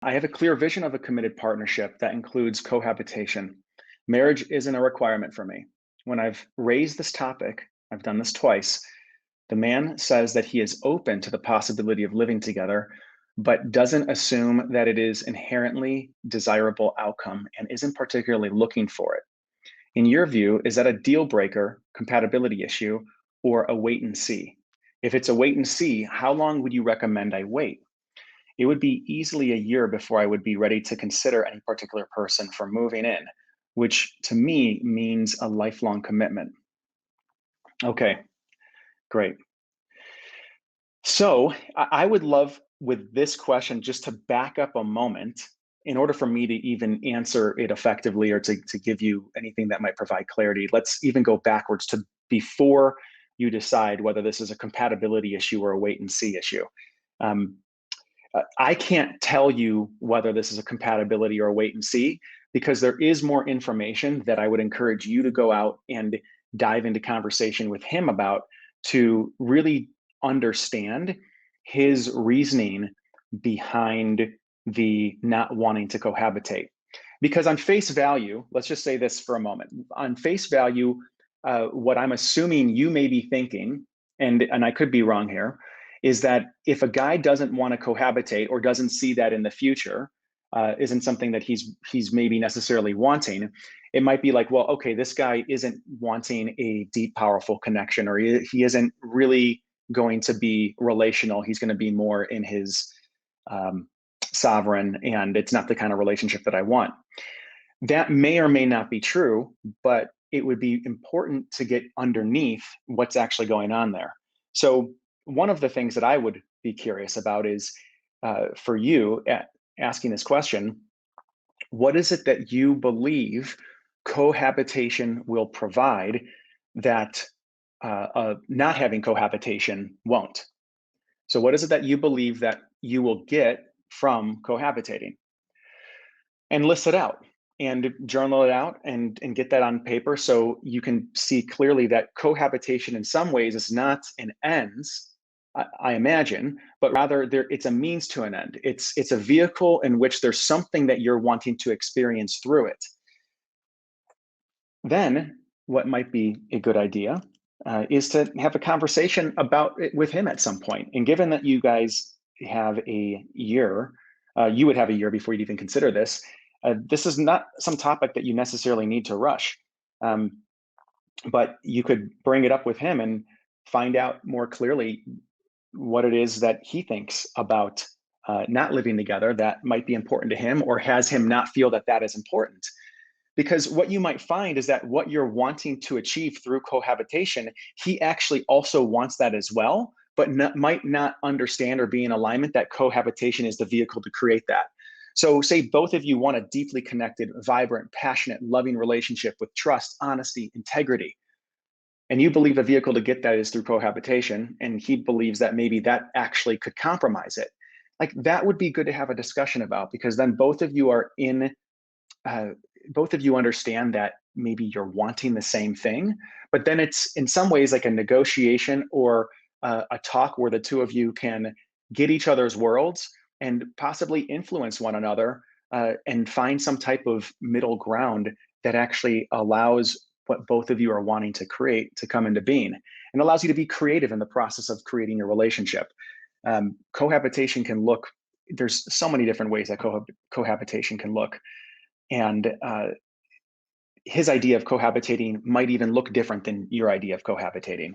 I have a clear vision of a committed partnership that includes cohabitation. Marriage isn't a requirement for me. When I've raised this topic, I've done this twice, the man says that he is open to the possibility of living together, but doesn't assume that it is inherently desirable outcome and isn't particularly looking for it. In your view, is that a deal breaker, compatibility issue, or a wait and see? If it's a wait and see, how long would you recommend I wait? It would be easily a year before I would be ready to consider any particular person for moving in, which to me means a lifelong commitment. Okay, great. So I would love with this question just to back up a moment in order for me to even answer it effectively or to give you anything that might provide clarity. Let's even go backwards to before you decide whether this is a compatibility issue or a wait and see issue. Um, I can't tell you whether this is a compatibility or a wait and see because there is more information that I would encourage you to go out and dive into conversation with him about to really understand his reasoning behind the not wanting to cohabitate. Because on face value, let's just say this for a moment. On face value, what I'm assuming you may be thinking, and I could be wrong here, is that if a guy doesn't want to cohabitate or doesn't see that in the future, isn't something that he's maybe necessarily wanting, it might be like, well, okay, this guy isn't wanting a deep, powerful connection, or he isn't really going to be relational. He's going to be more in his um, sovereign, and it's not the kind of relationship that I want. That may or may not be true, but it would be important to get underneath what's actually going on there. So, one of the things that I would be curious about is for you asking this question: what is it that you believe cohabitation will provide that not having cohabitation won't? So, what is it that you believe that you will get from cohabitating? And list it out and journal it out and get that on paper so you can see clearly that cohabitation in some ways is not an ends, I imagine, but rather it's a means to an end. It's a vehicle in which there's something that you're wanting to experience through it. Then what might be a good idea is to have a conversation about it with him at some point. And given that you guys have a year, you would have a year before you'd even consider this. This is not some topic that you necessarily need to rush, um, but you could bring it up with him and find out more clearly what it is that he thinks about not living together that might be important to him or has him not feel that that is important. Because what you might find is that what you're wanting to achieve through cohabitation, he actually also wants that as well, but might not understand or be in alignment that cohabitation is the vehicle to create that. So, say both of you want a deeply connected, vibrant, passionate, loving relationship with trust, honesty, integrity, and you believe the vehicle to get that is through cohabitation, and he believes that maybe that actually could compromise it. Like that would be good to have a discussion about because then both of you are in uh, both of you understand that maybe you're wanting the same thing, but then it's in some ways like a negotiation or a talk where the two of you can get each other's worlds and possibly influence one another and find some type of middle ground that actually allows what both of you are wanting to create to come into being and allows you to be creative in the process of creating your relationship. Cohabitation can look, there's so many different ways that cohabitation can look. And his idea of cohabitating might even look different than your idea of cohabitating.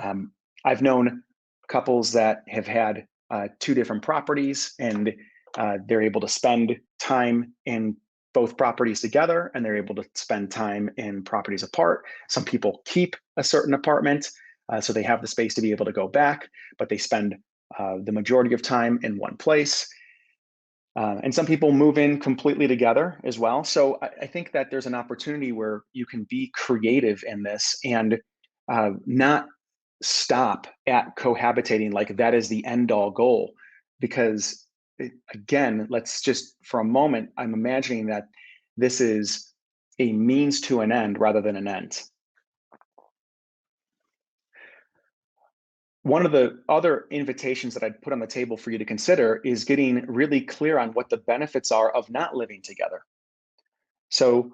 Um, I've known couples that have had two different properties and they're able to spend time in both properties together and they're able to spend time in properties apart. Some people keep a certain apartment so they have the space to be able to go back, but they spend the majority of time in one place. And some people move in completely together as well. So I think that there's an opportunity where you can be creative in this and not stop at cohabitating like that is the end all goal. Because again, let's just for a moment, I'm imagining that this is a means to an end rather than an end. One of the other invitations that I'd put on the table for you to consider is getting really clear on what the benefits are of not living together. So,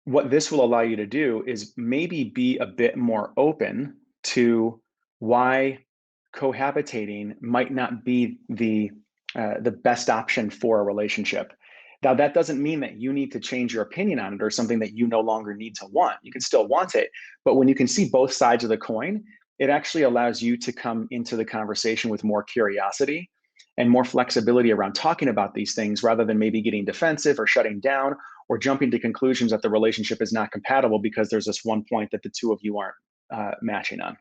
what this will allow you to do is maybe be a bit more open to why cohabitating might not be the best option for a relationship. Now, that doesn't mean that you need to change your opinion on it or something that you no longer need to want. You can still want it, but when you can see both sides of the coin, it actually allows you to come into the conversation with more curiosity and more flexibility around talking about these things rather than maybe getting defensive or shutting down or jumping to conclusions that the relationship is not compatible because there's this one point that the two of you aren't matching on.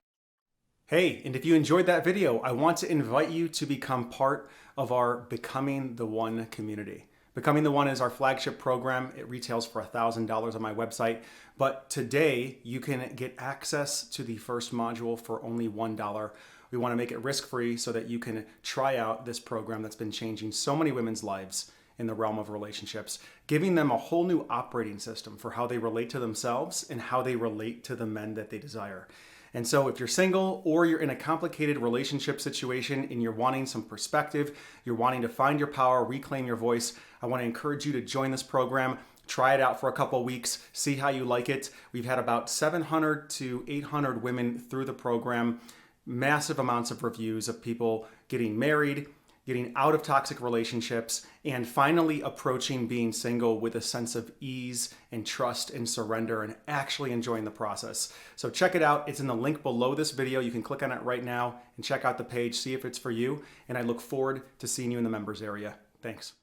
Hey, and if you enjoyed that video, I want to invite you to become part of our Becoming the One community. Becoming the One is our flagship program. It retails for $1,000 on my website. But today, you can get access to the first module for only $1. We want to make it risk-free so that you can try out this program that's been changing so many women's lives in the realm of relationships, giving them a whole new operating system for how they relate to themselves and how they relate to the men that they desire. And so if you're single or you're in a complicated relationship situation and you're wanting some perspective, you're wanting to find your power, reclaim your voice, I want to encourage you to join this program. Try it out for a couple of weeks, see how you like it. We've had about 700 to 800 women through the program, massive amounts of reviews of people getting married, getting out of toxic relationships, and finally approaching being single with a sense of ease and trust and surrender and actually enjoying the process. So check it out. It's in the link below this video. You can click on it right now and check out the page, see if it's for you. And I look forward to seeing you in the members area. Thanks.